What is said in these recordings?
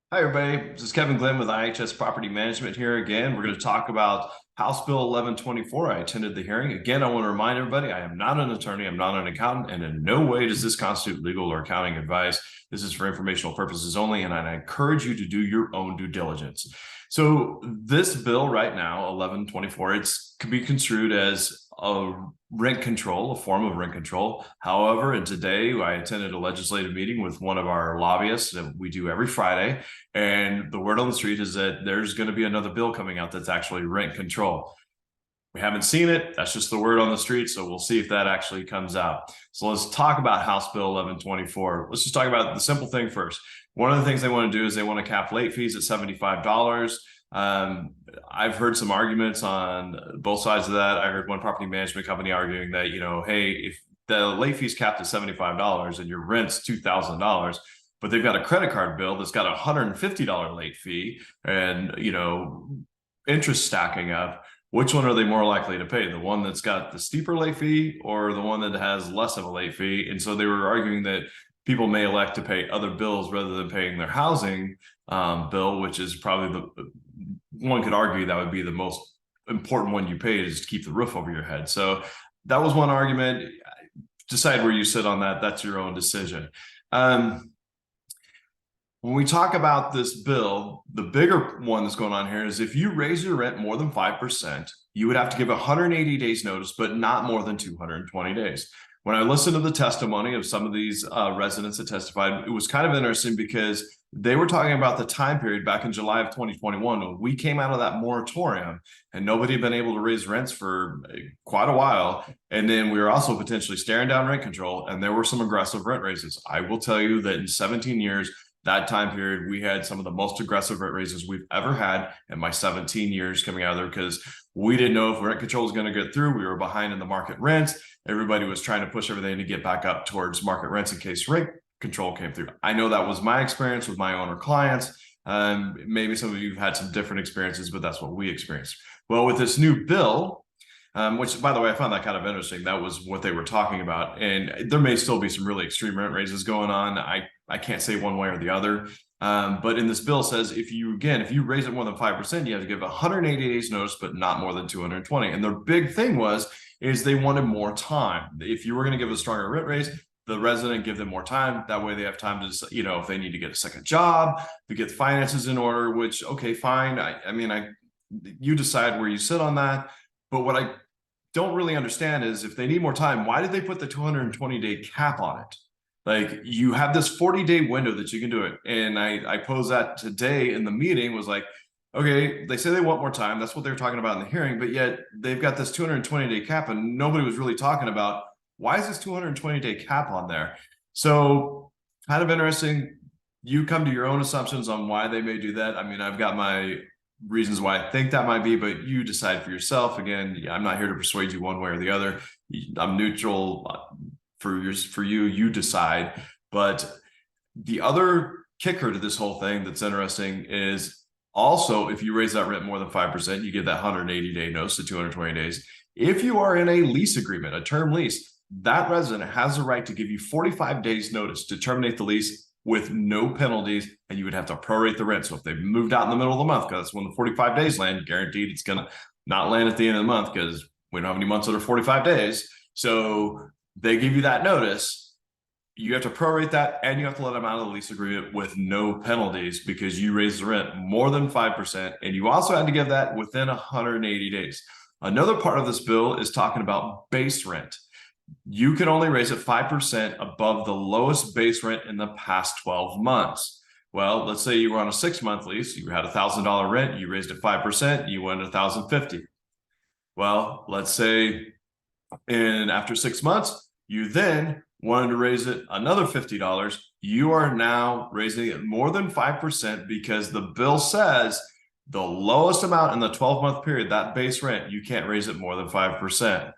Hi, everybody. This is Kevin Glenn with IHS Property Management here again. We're going to talk about House Bill 1124. I attended the hearing. Again, I want to remind everybody, I am not an attorney, I'm not an accountant, and in no way does this constitute legal or accounting advice. This is for informational purposes only, and I encourage you to do your own due diligence. So this bill right now, 1124, could be construed as a rent control, a form of rent control. However, and today I attended a legislative meeting with one of our lobbyists that we do every Friday. And the word on the street is that there's going to be another bill coming out that's actually rent control. We haven't seen it. That's just the word on the street. So we'll see if that actually comes out. So let's talk about House Bill 1124. Let's just talk about the simple thing first. One of the things they want to do is they want to cap late fees at $75. I've heard some arguments on both sides of that. I heard one property management company arguing that, hey, if the late fees capped at $75 and your rent's $2,000, but they've got a credit card bill that's got a $150 late fee and, interest stacking up, which one are they more likely to pay? The one that's got the steeper late fee or the one that has less of a late fee? And so they were arguing that people may elect to pay other bills rather than paying their housing bill, which is probably one could argue that would be the most important one you pay, is to keep the roof over your head. So that was one argument. Decide where you sit on that. That's your own decision. When we talk about this bill, the bigger one that's going on here is if you raise your rent more than 5%, you would have to give 180 days notice, but not more than 220 days. When I listened to the testimony of some of these residents that testified, it was kind of interesting because they were talking about the time period back in July of 2021 when we came out of that moratorium and nobody had been able to raise rents for quite a while. And then we were also potentially staring down rent control, and there were some aggressive rent raises. I will tell you that in 17 years, that time period, we had some of the most aggressive rent raises we've ever had in my 17 years coming out of there, because we didn't know if rent control was going to get through. We were behind in the market rents. Everybody was trying to push everything to get back up towards market rents in case rent control came through. I know that was my experience with my owner clients. Maybe some of you have had some different experiences, but that's what we experienced. Well, with this new bill, which, by the way, I found that kind of interesting. That was what they were talking about. And there may still be some really extreme rent raises going on. I can't say one way or the other. But in this bill says if you raise it more than 5%, you have to give 180 days notice, but not more than 220. And their big thing is they wanted more time. If you were going to give a stronger rent raise, the resident give them more time. That way they have time to, if they need to get a second job, to get the finances in order, which, okay, fine. You decide where you sit on that. But what I don't really understand is if they need more time, why did they put the 220-day cap on it? Like, you have this 40-day window that you can do it. And I posed that today in the meeting, was like, okay, they say they want more time. That's what they were talking about in the hearing, but yet they've got this 220-day cap and nobody was really talking about why is this 220-day cap on there? So kind of interesting. You come to your own assumptions on why they may do that. I mean, I've got my reasons why I think that might be, but you decide for yourself. Again, I'm not here to persuade you one way or the other. I'm neutral. For you, you decide. But the other kicker to this whole thing that's interesting is also, if you raise that rent more than 5%, you get that 180-day notice to 220 days. If you are in a lease agreement, a term lease, that resident has the right to give you 45 days notice to terminate the lease with no penalties, and you would have to prorate the rent. So if they've moved out in the middle of the month, because that's when the 45 days land, guaranteed it's going to not land at the end of the month, because we don't have any months that are 45 days. So they give you that notice, you have to prorate that, and you have to let them out of the lease agreement with no penalties because you raised the rent more than 5%, and you also had to give that within 180 days. Another part of this bill is talking about base rent. You can only raise it 5% above the lowest base rent in the past 12 months. Well, let's say you were on a 6-month lease, you had $1,000 rent, you raised it 5%, you went $1,050. Well, let's say after 6 months, you then wanted to raise it another $50. You are now raising it more than 5% because the bill says the lowest amount in the 12-month period, that base rent, you can't raise it more than 5%.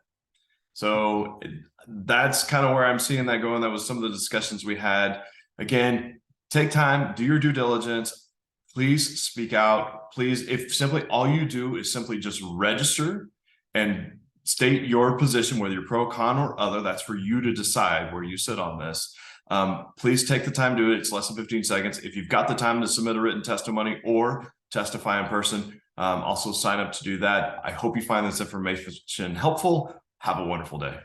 So that's kind of where I'm seeing that going. That was some of the discussions we had. Again, take time, do your due diligence. Please speak out. Please, if simply all you do is simply just register and state your position, whether you're pro, con, or other, that's for you to decide where you sit on this. Please take the time to do it. It's less than 15 seconds. If you've got the time to submit a written testimony or testify in person, also sign up to do that. I hope you find this information helpful. Have a wonderful day.